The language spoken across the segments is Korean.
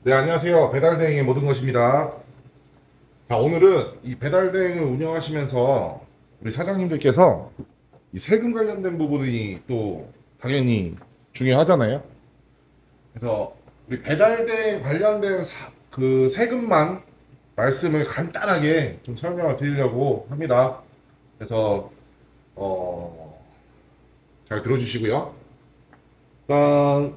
네, 안녕하세요. 배달대행의 모든 것입니다. 자, 오늘은 이 배달대행을 운영하시면서 우리 사장님들께서 이 세금 관련된 부분이 또 당연히 중요하잖아요. 그래서 우리 배달대행 관련된 그 세금만 말씀을 간단하게 좀 설명을 드리려고 합니다. 그래서 어, 잘 들어주시고요. 일단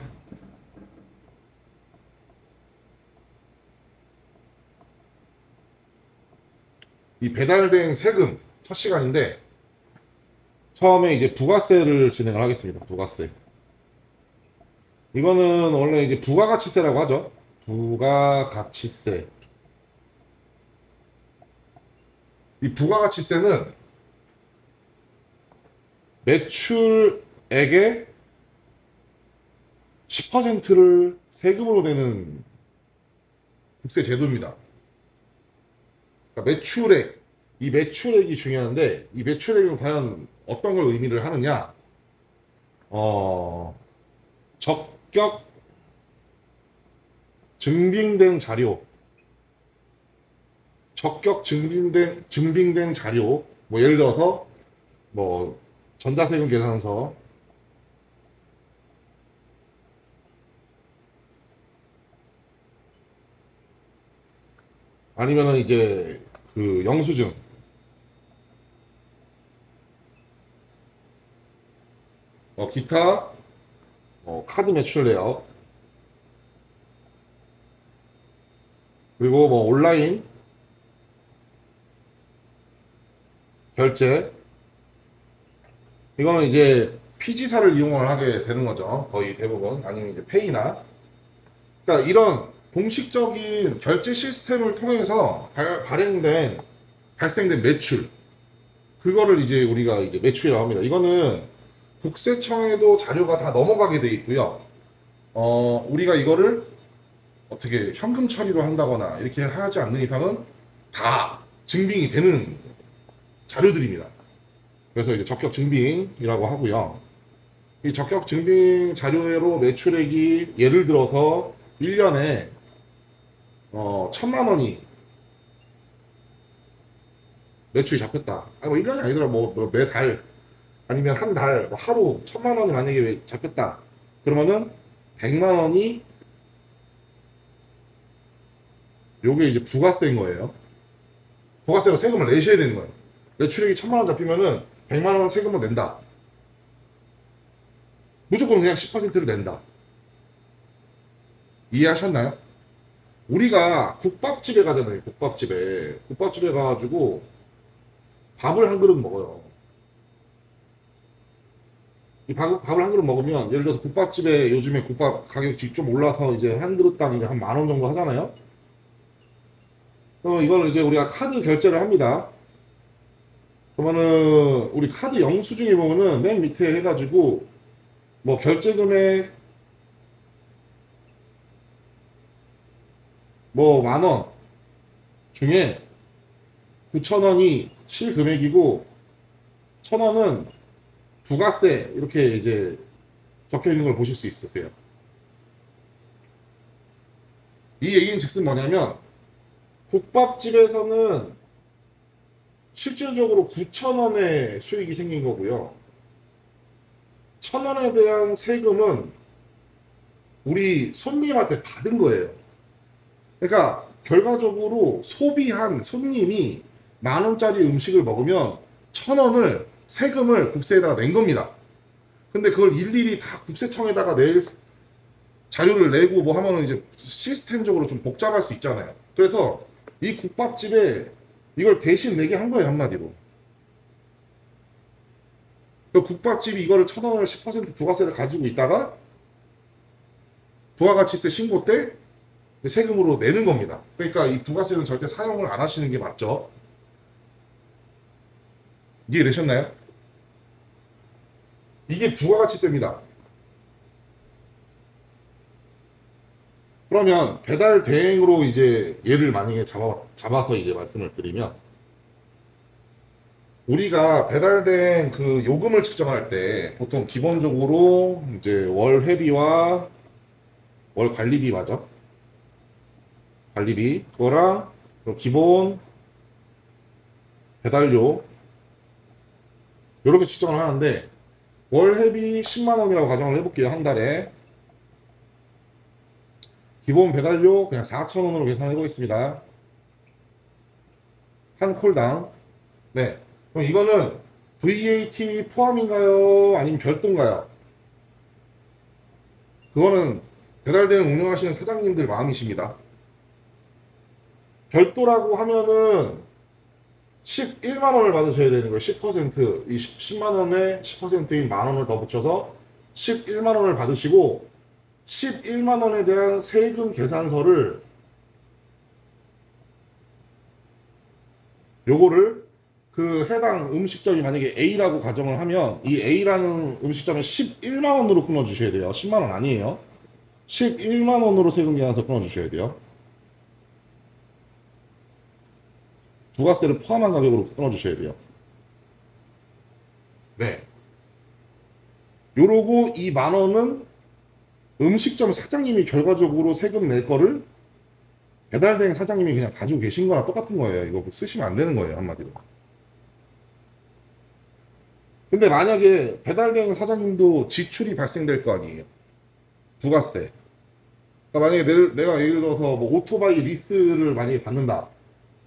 이 배달대행 세금 첫 시간인데 처음에 이제 부가세를 진행을 하겠습니다. 부가세. 이거는 원래 이제 부가가치세라고 하죠. 부가가치세. 이 부가가치세는 매출액의 10%를 세금으로 내는 국세 제도입니다. 그러니까 매출액, 이 매출액이 중요한데 이 매출액은 과연 어떤 걸 의미를 하느냐? 적격 증빙된 자료, 증빙된 자료, 뭐 예를 들어서 뭐 전자세금 계산서, 아니면은 이제 그 영수증, 기타 카드 매출 내역, 그리고 뭐 온라인 결제, 이거는 이제 피지사를 이용을 하게 되는 거죠. 거의 대부분. 아니면 이제 페이나. 그러니까 이런 공식적인 결제 시스템을 통해서 발생된 매출. 그거를 이제 우리가 이제 매출이라고 합니다. 이거는 국세청에도 자료가 다 넘어가게 돼 있고요. 우리가 이거를 어떻게 현금 처리로 한다거나 이렇게 하지 않는 이상은 다 증빙이 되는 자료들입니다. 그래서 이제 적격 증빙이라고 하고요. 이 적격 증빙 자료로 매출액이 예를 들어서 1년에 1,000만 원이 매출이 잡혔다. 아니 뭐 1년이 아니더라. 뭐 매달 아니면 한 달, 뭐 하루 1,000만 원이 만약에 잡혔다. 그러면은 100만 원이 요게 이제 부가세인 거예요. 부가세로 세금을 내셔야 되는 거예요. 매출액이 1,000만 원 잡히면은 100만 원 세금을 낸다. 무조건 그냥 10%를 낸다. 이해하셨나요? 우리가 국밥집에 가잖아요. 국밥집에 가가지고 밥을 한 그릇 먹어요. 이 밥을 한 그릇 먹으면 예를 들어서 국밥집에 요즘에 국밥 가격이 좀 올라서 이제 한 그릇당 이제 한 10,000원 정도 하잖아요. 이거는 이제 우리가 카드 결제를 합니다. 그러면은 우리 카드 영수증에 보면은 맨 밑에 해가지고 뭐 결제 금액 뭐 10,000원 중에 9,000원이 실금액이고 1,000원은 부가세 이렇게 이제 적혀 있는 걸 보실 수 있으세요. 이 얘기는 즉슨 뭐냐면 국밥집에서는 실질적으로 9,000원의 수익이 생긴 거고요. 1,000원에 대한 세금은 우리 손님한테 받은 거예요. 그러니까 결과적으로 소비한 손님이 10,000원짜리 음식을 먹으면 1,000원을 세금을 국세에다가 낸 겁니다. 근데 그걸 일일이 다 국세청에다가 낼 자료를 내고 뭐 하면은 이제 시스템적으로 좀 복잡할 수 있잖아요. 그래서 이 국밥집에 이걸 대신 내게 한 거예요, 한마디로. 그 국밥집이 이거를 1,000원을 10% 부가세를 가지고 있다가 부가가치세 신고 때 세금으로 내는 겁니다. 그러니까 이 부가세는 절대 사용을 안 하시는 게 맞죠. 이해되셨나요? 이게 부가가치세입니다. 그러면 배달 대행으로 이제 얘를 만약에 잡아서 이제 말씀을 드리면 우리가 배달 대행 그 요금을 측정할 때 보통 기본적으로 이제 월 회비와 월 관리비 맞아? 관리비 그거랑 기본 배달료 이렇게 측정을 하는데 월 회비 10만 원이라고 가정을 해볼게요. 한 달에 기본 배달료 그냥 4천 원으로 계산해 보겠습니다. 한 콜당. 네. 그럼 이거는 VAT 포함인가요? 아니면 별도인가요? 그거는 배달대행 운영하시는 사장님들 마음이십니다. 별도라고 하면은 11만 원을 받으셔야 되는 거예요. 10%. 이 10만 원에 10%인 만 원을 더 붙여서 11만 원을 받으시고 11만 원에 대한 세금 계산서를 요거를 그 해당 음식점이 만약에 A라고 가정을 하면 이 A라는 음식점에 11만 원으로 끊어 주셔야 돼요. 10만 원 아니에요. 11만 원으로 세금 계산서 끊어 주셔야 돼요. 부가세를 포함한 가격으로 끊어 주셔야 돼요. 네. 요러고 이 만 원은 음식점 사장님이 결과적으로 세금 낼 거를 배달대행 사장님이 그냥 가지고 계신 거나 똑같은 거예요. 이거 쓰시면 안 되는 거예요. 한마디로. 근데 만약에 배달대행 사장님도 지출이 발생될 거 아니에요. 부가세. 그러니까 만약에 내가 예를 들어서 뭐 오토바이 리스를 만약에 받는다.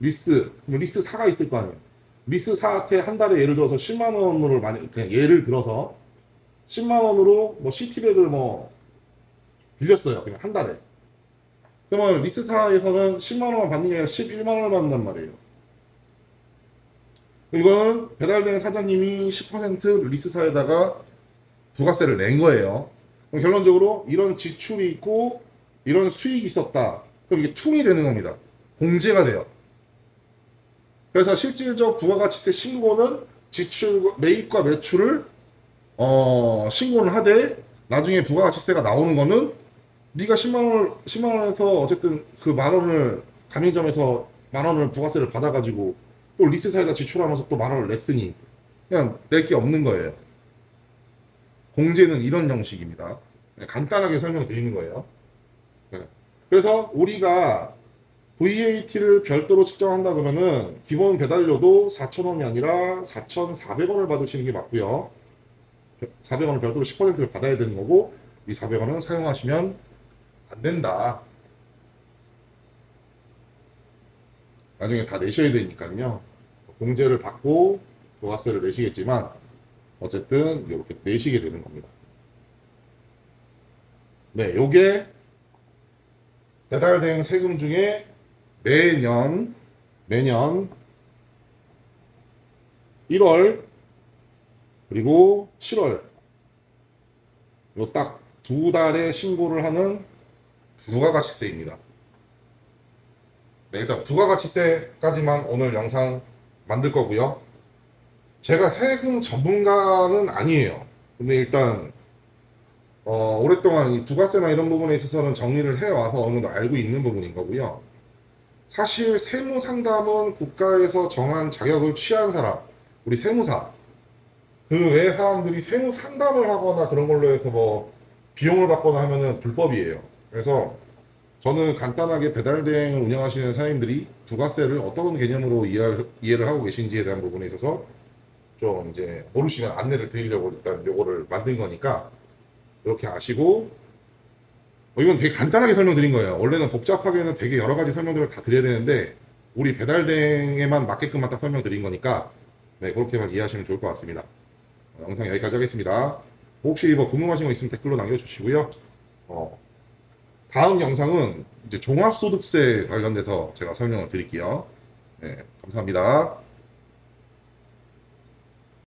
리스사가 있을 거 아니에요. 리스사한테 한 달에 예를 들어서 10만 원으로 그냥 예를 들어서 10만 원으로 뭐 시티백을 뭐 빌렸어요. 그냥 한 달에. 그러면 리스사에서는 10만 원만 받는 게 아니라 11만 원을 받는단 말이에요. 이거는 배달대행 사장님이 10% 리스사에다가 부가세를 낸 거예요. 그럼 결론적으로 이런 지출이 있고 이런 수익이 있었다. 그럼 이게 퉁이 되는 겁니다. 공제가 돼요. 그래서 실질적 부가가치세 신고는 지출, 매입과 매출을 신고를 하되 나중에 부가가치세가 나오는 거는 네가 10만 원에서 어쨌든 그 만 원을 가맹점에서 만 원을 부가세를 받아가지고 또 리스사에다 지출하면서 또 만 원을 냈으니 그냥 낼 게 없는 거예요. 공제는 이런 형식입니다. 간단하게 설명드리는 거예요. 그래서 우리가 VAT를 별도로 측정한다 그러면은 기본 배달료도 4,000원이 아니라 4,400원을 받으시는 게 맞고요. 400원을 별도로 10%를 받아야 되는 거고 이 400원은 사용하시면 안 된다. 나중에 다 내셔야 되니까요. 공제를 받고 부가세를 내시겠지만 어쨌든 이렇게 내시게 되는 겁니다. 네, 요게 배달대행 세금 중에 매년 1월 그리고 7월 요 딱 두 달에 신고를 하는 부가가치세입니다. 네, 일단 부가가치세까지만 오늘 영상 만들 거고요. 제가 세금 전문가는 아니에요. 근데 일단 오랫동안 이 부가세나 이런 부분에 있어서는 정리를 해와서 어느 정도 알고 있는 부분인 거고요. 사실 세무 상담은 국가에서 정한 자격을 취한 사람, 우리 세무사, 그 외 사람들이 세무 상담을 하거나 그런 걸로 해서 뭐 비용을 받거나 하면은 불법이에요. 그래서 저는 간단하게 배달대행을 운영하시는 사장님들이 부가세를 어떤 개념으로 이해를 하고 계신지에 대한 부분에 있어서 좀 이제 모르시면 안내를 드리려고 일단 요거를 만든 거니까 이렇게 아시고 이건 되게 간단하게 설명드린 거예요. 원래는 복잡하게는 되게 여러 가지 설명들을 다 드려야 되는데 우리 배달대행에만 맞게끔만 딱 설명드린 거니까 네, 그렇게만 이해하시면 좋을 것 같습니다. 영상 여기까지 하겠습니다. 혹시 뭐 궁금하신 거 있으면 댓글로 남겨주시고요. 다음 영상은 이제 종합소득세 관련돼서 제가 설명을 드릴게요. 네, 감사합니다.